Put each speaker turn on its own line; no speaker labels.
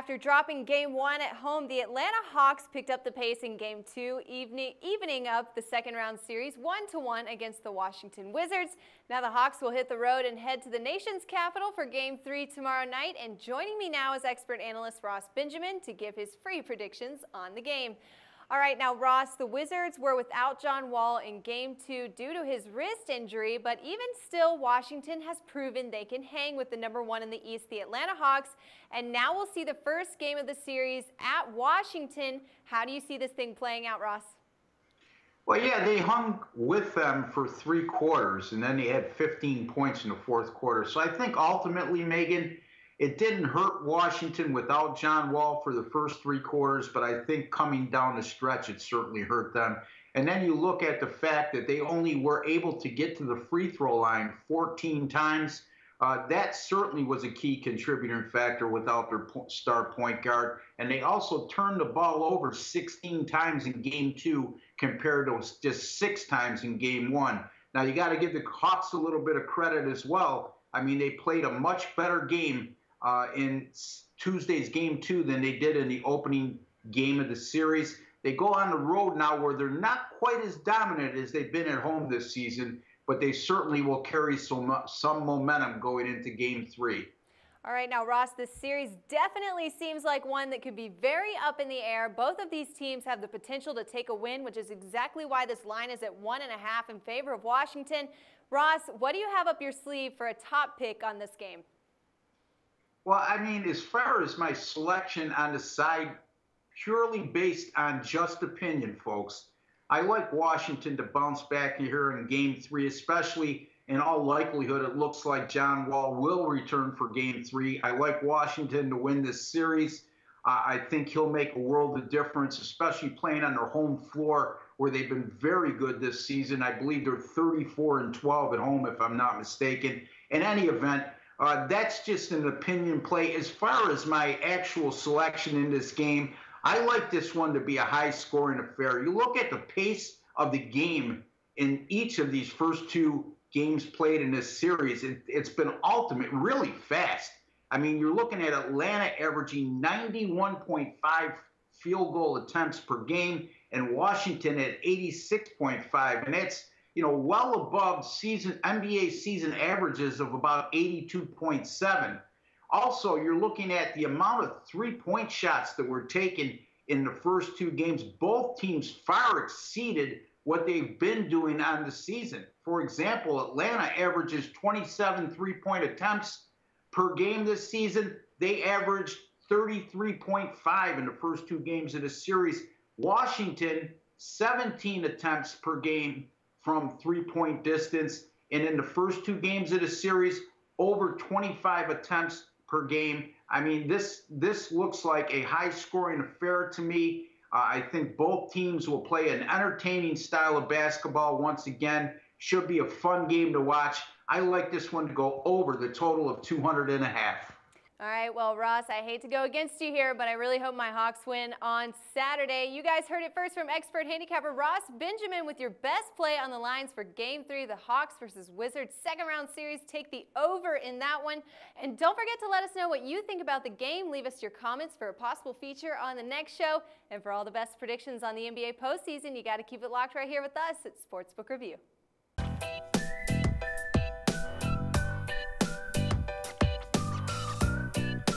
After dropping Game 1 at home, the Atlanta Hawks picked up the pace in Game 2, evening up the second-round series 1-1 against the Washington Wizards. Now the Hawks will hit the road and head to the nation's capital for Game 3 tomorrow night. And joining me now is expert analyst Ross Benjamin to give his free predictions on the game. All right, now Ross, the Wizards were without John Wall in Game 2 due to his wrist injury, but even still, Washington has proven they can hang with the #1 in the East, the Atlanta Hawks, and now we'll see the first game of the series at Washington. How do you see this thing playing out, Ross?
Well, yeah, they hung with them for 3 quarters, and then they had 15 points in the 4th quarter. So I think ultimately, Megan, it didn't hurt Washington without John Wall for the first 3 quarters, but I think coming down the stretch, it certainly hurt them. And then you look at the fact that they only were able to get to the free throw line 14 times. That certainly was a key contributing factor without their star point guard. And they also turned the ball over 16 times in Game 2 compared to just 6 times in Game 1. Now, you got to give the Hawks a little bit of credit as well. I mean, they played a much better game in Tuesday's Game 2 than they did in the opening game of the series. They go on the road now where they're not quite as dominant as they've been at home this season, but they certainly will carry some momentum going into Game 3.
All right, now, Ross, this series definitely seems like one that could be very up in the air. Both of these teams have the potential to take a win, which is exactly why this line is at 1.5 in favor of Washington. Ross, what do you have up your sleeve for a top pick on this game?
Well, I mean, as far as my selection on the side, purely based on just opinion, folks, I like Washington to bounce back here in Game 3, especially in all likelihood, it looks like John Wall will return for Game 3. I like Washington to win this series. I think he'll make a world of difference, especially playing on their home floor where they've been very good this season. I believe they're 34-12 at home, if I'm not mistaken. In any event, that's just an opinion play. As far as my actual selection in this game, I like this one to be a high-scoring affair. You look at the pace of the game in each of these first 2 games played in this series. It's been ultimate, really fast. I mean, you're looking at Atlanta averaging 91.5 field goal attempts per game and Washington at 86.5. And that's, well above NBA season averages of about 82.7. Also, you're looking at the amount of 3-point shots that were taken in the first 2 games. Both teams far exceeded what they've been doing on the season. For example, Atlanta averages 27 3-point attempts per game this season. They averaged 33.5 in the first 2 games of the series. Washington, 17 attempts per game from 3-point distance. And in the first 2 games of the series, over 25 attempts per game. I mean, this looks like a high-scoring affair to me. I think both teams will play an entertaining style of basketball once again. Should be a fun game to watch. I like this one to go over the total of 200.5.
All right, well, Ross, I hate to go against you here, but I really hope my Hawks win on Saturday. You guys heard it first from expert handicapper Ross Benjamin with your best play on the lines for Game 3, the Hawks versus Wizards second-round series. Take the over in that one. And don't forget to let us know what you think about the game. Leave us your comments for a possible feature on the next show. And for all the best predictions on the NBA postseason, you got to keep it locked right here with us at Sportsbook Review.